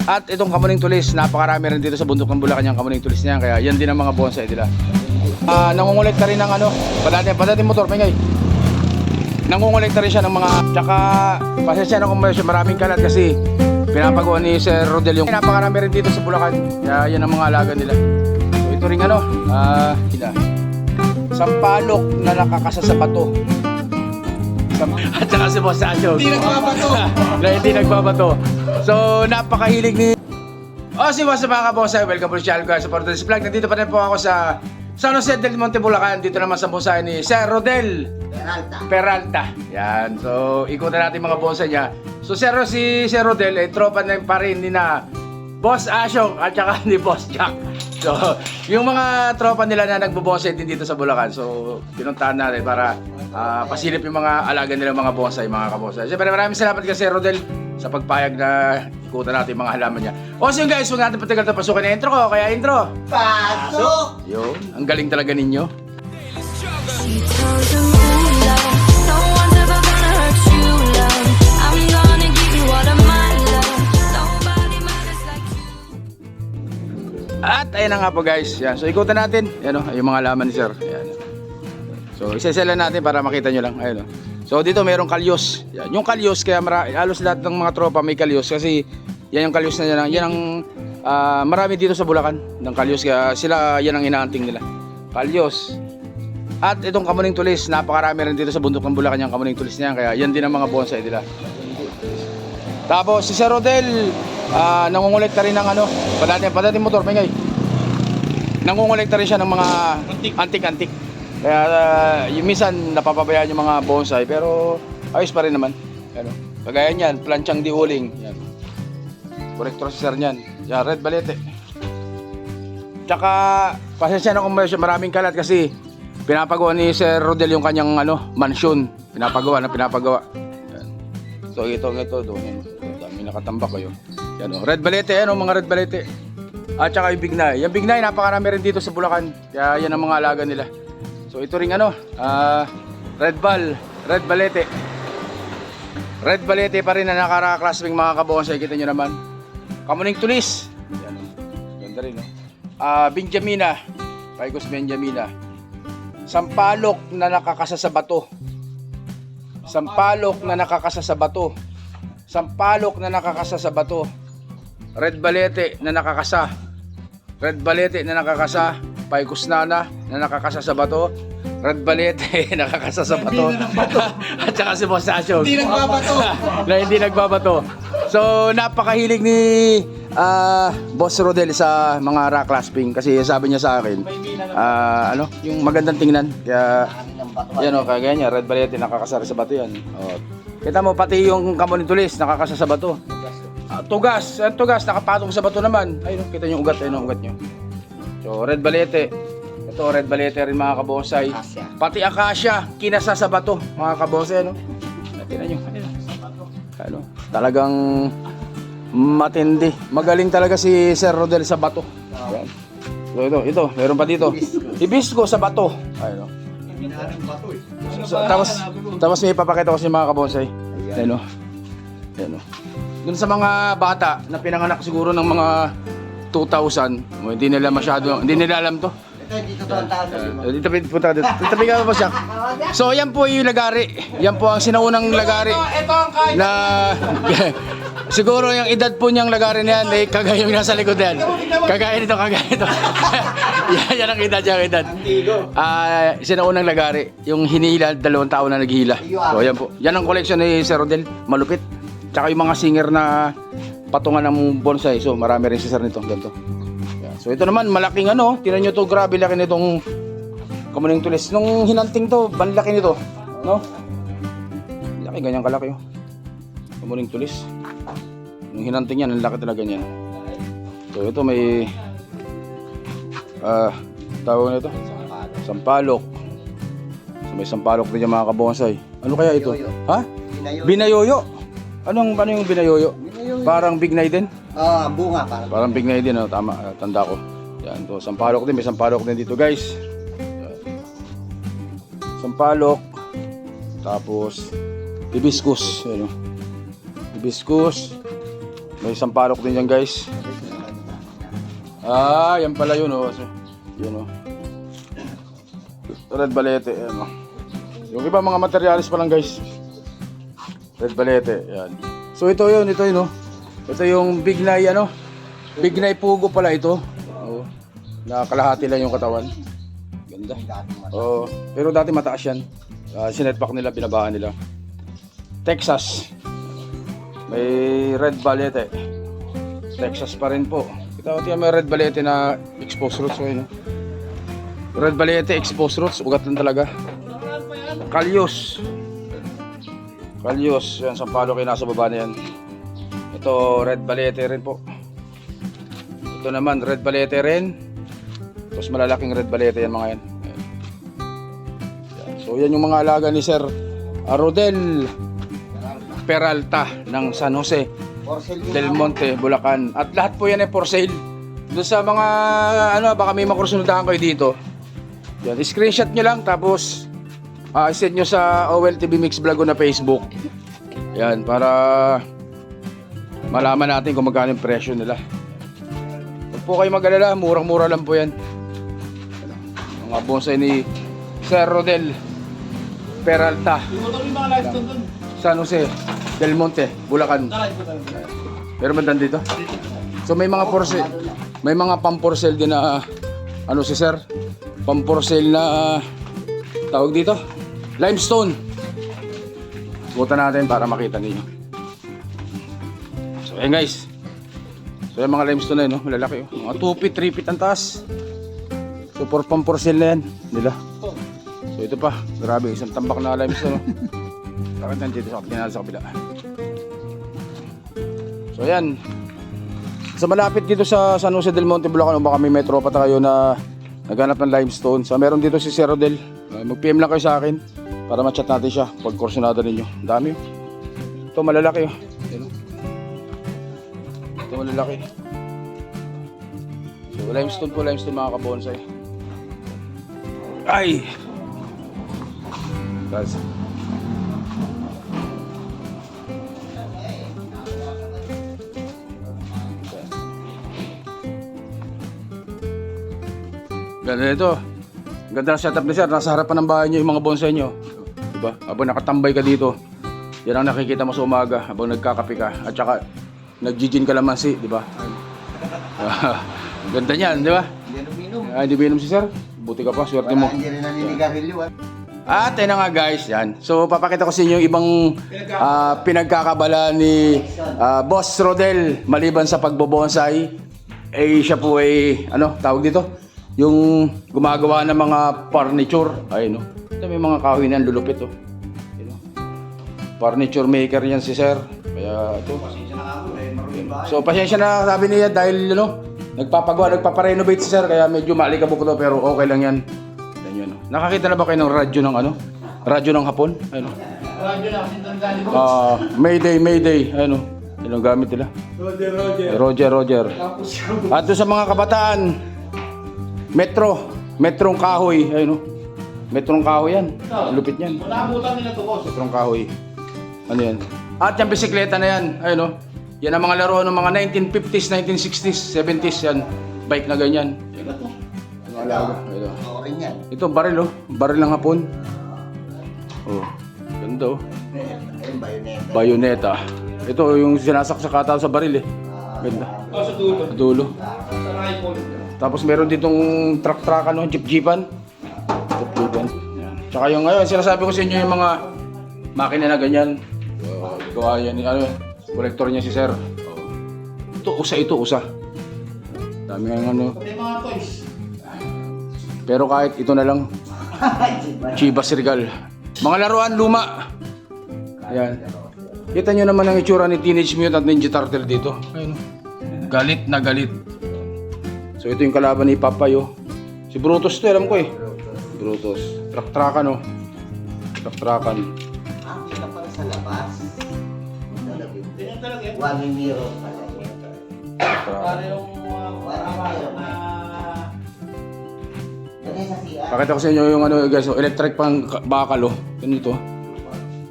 At itong kamuning tulis, napakarami rin dito sa bundok ng Bulacan yung kamuning tulis niyan. Kaya yan din ang mga bonsai nila. Nangungulekta rin ng ano, padating motor, pingay. Nangungulekta rin siya ng mga, tsaka pasensya na kung maraming kalat kasi pinapagawa ni Sir Rodel yung napakarami rin dito sa Bulacan. Kaya yan ang mga alaga nila. So ito rin ano, sampalok na nakakasa sa bato. At saka si Boss Asyo. Hindi nagbabato. Na hindi nagbabato. So napakahilig ni si Boss mga kabonsay. Welcome po sa channel ko. Support this vlog. Nandito pa rin po ako sa San Jose del Monte, Bulacan. Dito naman sa bonsai ni Sir Rodel Peralta. Yan. So ikutan natin mga bonsai niya. So Sir Rodel ay tropa na pa rin ni na Boss Asyong at saka ni Boss Jack. So, yung mga tropa nila na nagbobonsai din dito sa Bulacan. So, pinuntahan natin para pasilip yung mga alaga nila mga bonsai, mga kabonsai. Siyempre, maraming salamat kasi Rodel sa pagpayag na ikutan natin yung mga halaman niya. So yun guys, huwag natin patagal na pasukin na intro ko. Kaya intro. Pasok! Yun, ang galing talaga ninyo. She tells them, ooh, love, no one's ever gonna hurt you, love. I'm gonna give you all of my love. Nobody matters like you. At ayun na nga po guys. Yan. So ikutan natin. Yan o, yung mga halaman ni Sir. Yan. So isesela natin para makita nyo lang. Ayun o. So dito mayroong kalyos. Yan. Yung kalyos, kaya halos lahat ng mga tropa may kalyos. Kasi yan yung kalyos na yan. Yan ang marami dito sa Bulacan ng kalyos. Kaya sila yan ang inaanting nila. Kalyos. At itong kamuning tulis, napakarami rin dito sa bundok ng Bulacan yung kamuning tulis niyan. Kaya yan din ang mga bonsai nila. Tapos si Sir Rodel, nangungulekta rin ng ano, padating motor, pingay. Nangungulekta rin siya ng mga antik-antik. Kaya yung minsan napapabayaan yung mga bonsai, pero ayos pa rin naman. Ano, kagaya niyan, planchang di uling. Yan. Korektor si Sir niyan. Yan, red balete. Tsaka pasensya na kung maraming kalat kasi pinapagawa ni Sir Rodel yung kanyang ano, mansion. Pinapagawa. Yan. So ito doon yan. Dami nakatambak kayo. Yan, red balete, ano, mga red balete. At saka yung bignay. Yung bignay, napakarami rin dito sa Bulacan. Kaya yan ang mga alaga nila. So ito ring ano, red balete. Red balete pa rin na nakaraklasming mga kabonsai, kita nyo naman. Kamuning tulis. Yan, ganda rin, no? Benjamina. Ficus Benjamina. Sampalok na nakakasa sa bato. Sampalok na nakakasa sa bato. Sampalok na nakakasa sa bato. Red balete na nakakasa. Red balete na nakakasa. Ficus nana na nakakasa sa bato. Red balete nakakasa sa bato. At saka si Boss Asyo. Hindi nagbabato. Na hindi nagbabato. So napakahilig ni Boss Rodel sa mga rock clasping kasi sabi niya sa akin ano, yung magandang tingnan. Kaya yan o, kagaya niya, red balete nakakasa sa bato yan. Kita mo pati yung kamuning tulis nakakasa sa bato. Tugas nakapatong sa bato naman. Ayun, kita niyo ugat, ayun ang ugat niyo. So red balete. Ito red balete rin mga kabonsai. Pati acacia kinasa sa bato mga kabonsai, no. Tingnan niyo. Ano? Talagang matindi. Magaling talaga si Sir Rodel sa bato. Yan. So ito, meron pa dito. Hibisco sa bato. Ayun. So, tapos may papakita ko sa mga kabonsai. Ayun. Ayun. Dun sa mga bata na pinanganak siguro ng mga 2000, hindi nila alam to. Dito Punta dito. Tabi ka ba siya? So yan po yung lagari. Yan po ang sinaunang lagari. Ito ang kahit Na siguro yung edad po niyang lagari na yan, kagaya yung nasa likod yan. Kagaya nito. Yan ang edad. Sinaunang lagari. Yung hinihila, 2 taon na naghihila. So yan po. Yan ang collection ni Sir Rodel. Malupit. Tsaka yung mga singer na patungan ng bonsai. So marami rin si Sir nito. Ganito. Yan. So ito naman, malaking ano. Tinan nyo to, grabe laki nitong kamuning tulis. Nung hinanting to, banlaki nito. No? Laki, ganyan kalaki. Kamuning tulis. Nung hinanting yan, ang laki talaga niyan. So ito may tawag nito, sampalok. So may sampalok din yung mga kabonsai. Ano kaya ito? Ha? Binayoyo. Ano yung binayoyo? Parang bignay din. bunga Parang bignay din, no? Tama, tanda ko. Yan, to sampalok din, may sampalok din dito, guys. Sampalok. Tapos hibiscus, ano? Hibiscus. May sampalok din yan guys. Ah, yan pala yun oh. Yun oh. Red Balete, yan oh. Yung iba mga materialis pa lang guys. Red Balete, yan. So ito yun oh. Ito yung Big Nay ano. Big Nay Pugo pala ito. Oh. Nakakalahati lang yung katawan. Ganda. Oh, pero dati mataas yan. Sinetpack nila, binabahan nila. Texas. May Red Balete. Texas pa rin po. Kita ko may Red Balete na exposed roots. So, Red Balete exposed roots. Ugat lang talaga. Kalyos. Kalyos. Yan, sampalo kayo nasa baba na yan. Ito, Red Balete rin po. Ito naman, Red Balete rin. Tapos malalaking Red Balete yan mga yan. Yan. So yan yung mga alaga ni Sir Rodel Peralta ng San Jose del Monte, Bulacan. At lahat po yan ay for sale. Doon sa mga ano, baka may makursundahan kayo dito. Yan, screenshot nyo lang tapos send nyo sa OLTV Mix Vlog na Facebook. Yan, para malaman natin kung magkano yung presyo nila. Huwag po kayo mag-alala, murang-mura lang po yan. Mga bonsai ni Sir Rodel Peralta San Jose del Monte, Bulacan. Pero mandan dito. So may mga may mga pamporsel din na ano si Sir, pamporsel na tawag dito, limestone. Buta natin para makita niyo. So ayan guys. So yung mga limestone na yun, no? Malalaki oh. Mga 2 feet, 3 feet ang taas. So for pamporsel na yan nila. So ito pa, grabe, isang tambak na limestone no? Bakit nandito sa kabila. So ayan. Sa malapit dito sa San Jose del Monte, Bulacan, baka may tropa tayo na naghanap ng limestone. So meron dito si Sir Rodel. Mag-PM lang kayo sa akin para ma-chat natin siya pag kursunada ninyo. Ang dami. Ito malalaki oh. Ito malalaki. So limestone po, limestone mga kabonsai. Ay! Guys. Ganda ito. Ganda ng setup ni Sir. Nasa harapan ng bahay nyo yung mga bonsai nyo. Diba? Habang nakatambay ka dito, yan ang nakikita mo sa umaga habang nagkakape ka. At saka nagjijin ka lamansi, diba? Ganda niyan, diba? Hindi binom si Sir. Buti ka pa, swerte mo. Hindi rin naninigarilyo. At ayun na nga guys, yan. So papakita ko sa inyo yung ibang pinagkakabala ni Boss Rodel maliban sa pagbobonsai. Eh siya po ay ano, tawag dito? Yung gumagawa ng mga furniture. Ayun no. Ito may mga kahoy na lulupit oh. Ayun, no? Furniture maker yan si Sir. Kaya ito. So pasensya na sabi niya dahil ano, nagpaparenovate si Sir kaya medyo maalikabok to pero okay lang yan. Yan, no? Nakakita na ba kayo ng radyo ng ano? Radyo ng Hapon? Ayun. Radyo na kasi tandaan. Mayday. Ayun. Yun ang gamit nila. Roger. At doon sa mga kabataan, Metrong kahoy, ayun oh. Metrong kahoy yan. Lupit niyan. Naabutan nila to, boss. Metrong kahoy. Ano yan? At yung bisikleta na yan, ayun oh. Yan ang mga laro ng mga 1950s, 1960s, 70s yan. Bike na ganyan. Yan ito. Mga alaga. Okay yan. Ito baril oh. Baril ng Hapon. Oh. Ganda oh. Ayun, Bayoneta. Ito yung sinasak sa katao sa baril eh. Ganda. Sa dulo. Sa dulo. Sa rifle. Tapos meron ditong truck-truckan, no? Jeep-jeepan. Yan. Tsaka yung ngayon, sinasabi ko sa inyo yung mga makina na ganyan. Gawa yan, ano, kolektor niya si Sir. Ito, usa. Dami nga ano. Pati mga toys. Pero kahit ito na lang. Chivas Regal. Mga laruan, luma. Ayan. Kita nyo naman ang itsura ni Teenage Mutant Ninja Turtle dito. Ayun. Galit na galit. So ito yung kalaban ni Papayo. Si Brutus to, alam ko eh. Brutus. Truck-truckan oh. Truck-truckan. Ang kita pala sa labas. One mirror pala. Para yung pakita ko sa inyo yung ano guys, electric pan bakal oh. Ganito.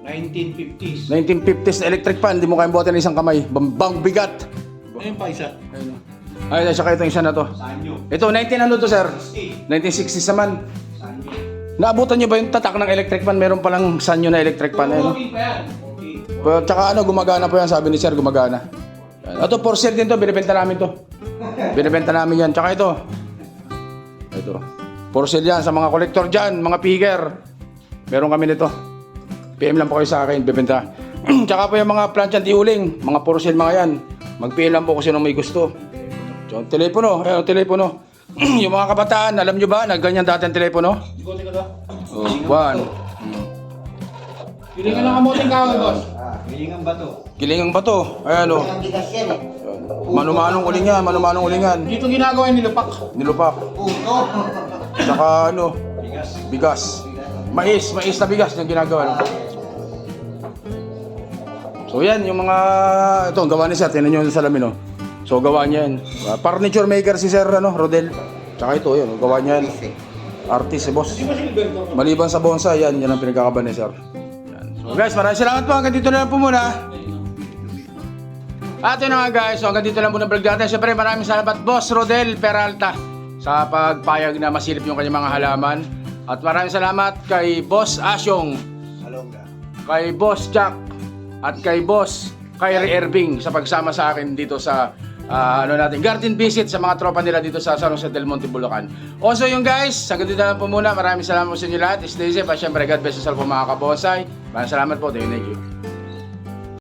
1950s. 1950s na electric pan, hindi mo kayang buhatin ng isang kamay. Bang bigat. Ayun pa isa. Ayun. Ay, saka itong isa na to. Sanyo. Ito, 19 ano to, sir? 1960s naman. Sanyo. Naabutan nyo ba yung tatak ng electric fan? Meron palang sanyo na electric fan. Ayun. Okay pa yan. Okay. Pero tsaka ano, gumagana po yan. Sabi ni sir, gumagana. Ito, for sale din to. Binibenta namin to. Binibenta namin yan. Tsaka ito. Ito. For sale yan sa mga kolektor dyan, mga picker. Meron kami nito. PM lang po kayo sa akin, bibenta. Tsaka po yung mga plancha anti-uling, mga for sale mga yan. Mag-PM lang po kung sino may gusto. So, telepono, ayun, telepono. Yung mga kabataan, alam nyo ba, nagganyan dati ang telepono? Ikotin ko to. Oh, one. Pilingan ng kamuting kahoy, boss. Pilingan ba to? Kilingang bato. Ayan o. Ang bigas yan eh. Manumanong ulingan, manumanong ulingan. Dito ginagawa yung nilupak. Nilupak. Puto. Tsaka ano, Bigas. bigas. Mais na bigas yung ginagawa. No? So yan, yung mga, ito, ang gawa ni sir, tinan nyo yung salamin, no? So gawa niya yan. Furniture maker si sir, ano, Rodel. Tsaka ito, yun, gawa niya yan. Artist, boss. Di ba silver to? Maliban sa bonsai, yan ang pinagkakaban ni sir. Yan. So guys, maraming salamat po. Hanggang dito na lang po muna. At yun na nga guys, so hanggang dito lang po na vlog natin. Siyempre maraming salamat Boss Rodel Peralta sa pagpayag na masilip yung kanyang mga halaman. At maraming salamat kay Boss Asyong, kay Boss Jack, at kay Boss Kyrie Irving sa pagsama sa akin dito sa garden visit sa mga tropa nila dito sa San Jose del Monte, Bulacan. Also yung guys, hanggang dito lang po muna. Maraming salamat po sa inyo lahat. Stay safe at syempre God bless us all po mga kabonsay. Maraming salamat po. Thank you.